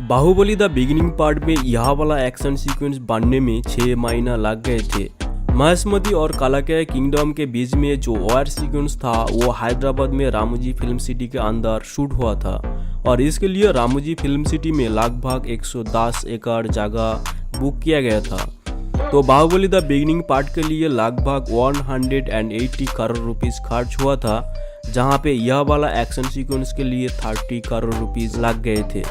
Baahubali the beginning part में यह वाला एक्शन सीक्वेंस बनने में 6 महीना लग गए थे। महेशमती और कालाकेय किंगडम के बीच में जो वार सीक्वेंस था वो हैदराबाद में रामोजी फिल्म सिटी के अंदर शूट हुआ था और इसके लिए रामोजी फिल्म सिटी में लगभग 110 एकड़ जगह बुक किया गया था। तो बाहुबली द बिगिनिंग पार्ट के लिए लगभग 180 करोड़ रुपीस खर्च हुआ था, जहां पे यह वाला एक्शन सीक्वेंस के लिए 30 करोड़ रुपीस लग गए थे।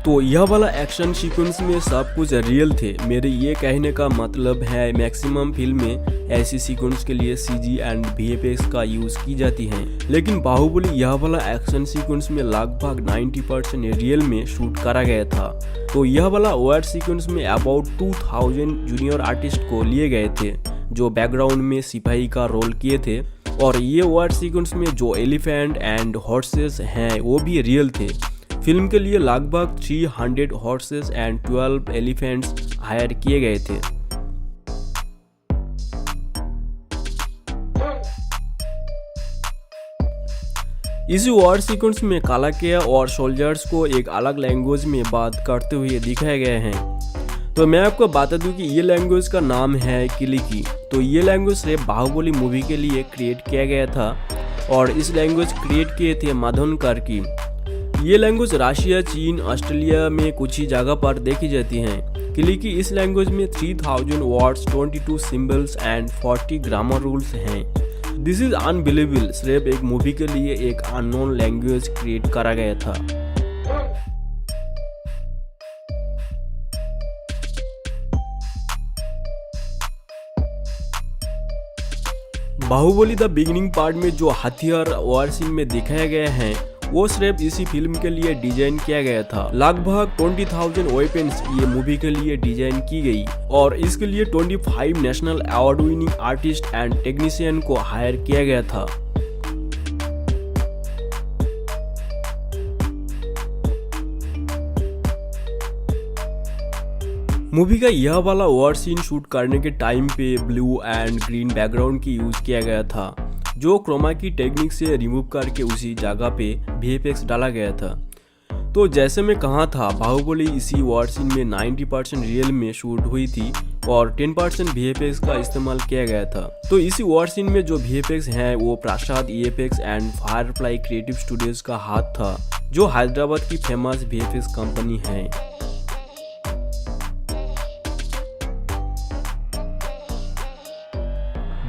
तो यह वाला एक्शन सीक्वेंस में सब कुछ रियल थे। मेरे ये कहने का मतलब है मैक्सिमम फिल्म में ऐसी सीक्वेंस के लिए सीजी एंड वीएफएक्स का यूज की जाती हैं, लेकिन बाहुबली यह वाला एक्शन सीक्वेंस में लगभग 90% रियल में शूट करा गया था। तो यह वाला वार सीक्वेंस में अबाउट 2000 जूनियर आर्टिस्ट को लिए गए थे जो बैकग्राउंड में सिपाही का रोल किए थे, और ये वार सीक्वेंस में जो एलिफेंट एंड हॉर्सेस हैं वो भी रियल थे। फिल्म के लिए लगभग 300 हॉर्सेस एंड 12 एलिफेंट्स हायर किए गए थे। इस वॉर सीक्वेंस में कालाकेय और सोल्जर्स को एक अलग लैंग्वेज में बात करते हुए दिखाए गए हैं। तो मैं आपको बता दूं कि ये लैंग्वेज का नाम है किलिकी। तो ये लैंग्वेज सिर्फ बाहुबली मूवी के लिए क्रिएट किया गया था और इस लैंग्वेज क्रिएट किए थे मदन कार्की। ये लैंग्वेज रशिया, चीन, ऑस्ट्रेलिया में कुछ ही जगह पर देखी जाती हैं। किलिकी इस लैंग्वेज में 3000 words, 22 symbols and 40 grammar rules हैं। This is unbelievable. सिर्फ एक मूवी के लिए एक अननोन लैंग्वेज क्रिएट करा गया था। बाहुबली द बिगिनिंग पार्ट में जो हथियार वार सीन में दिखाया गया है वो सिर्फ इसी फिल्म के लिए डिजाइन किया गया था। लगभग 20,000 वेपन्स ये मूवी के लिए डिजाइन की गई और इसके लिए 25 national award winning artist and technician को हायर किया गया था। मूवी का यह वाला वॉर सीन शूट करने के टाइम पे ब्लू एंड ग्रीन बैकग्राउंड की यूज किया गया था, जो क्रोमा की टेक्निक से रिमूव करके उसी जगह पे वीएफएक्स डाला गया था। तो जैसे मैं कहा था, बाहुबली इसी वॉर सीन में 90% रियल में शूट हुई थी और 10% वीएफएक्स का इस्तेमाल किया गया था। तो इसी वॉर सीन में जो वीएफएक्स हैं वो प्रसाद ईएफएक्स एंड फायरफ्लाई क्रिएटिव स्टूडियोज का हाथ था, जो हैदराबाद की फेमस वीएफएक्स कंपनी है।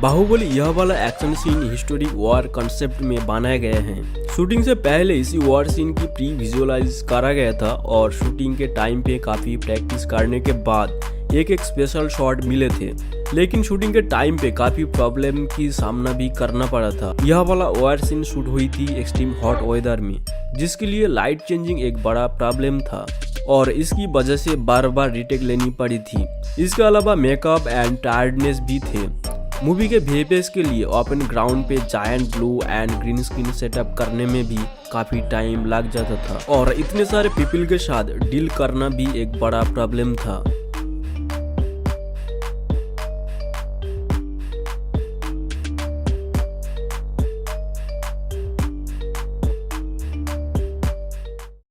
बाहुबली यह वाला action scene historic war concept में बनाया गया है। शूटिंग से पहले इसी वॉर सीन की प्री विजुअलाइज करा गया था और शूटिंग के टाइम पे काफी प्रैक्टिस करने के बाद एक स्पेशल शॉट मिले थे, लेकिन शूटिंग के टाइम पे काफी प्रॉब्लम की सामना भी करना पड़ा था। यह वाला वॉर सीन शूट हुई थी एक्सट्रीम हॉट वेदर में, जिसके लिए लाइट चेंजिंग एक बड़ा प्रॉब्लम था और इसकी वजह से बार बार रीटेक लेनी पड़ी थी। इसके अलावा मेकअप एंड टायर्डनेस भी थे। मूवी के वीएफएक्स के लिए ओपन ग्राउंड पे giant blue and green screen setup करने में भी काफी टाइम लग जाता था और इतने सारे पीपल के साथ डील करना भी एक बड़ा प्रॉब्लम था।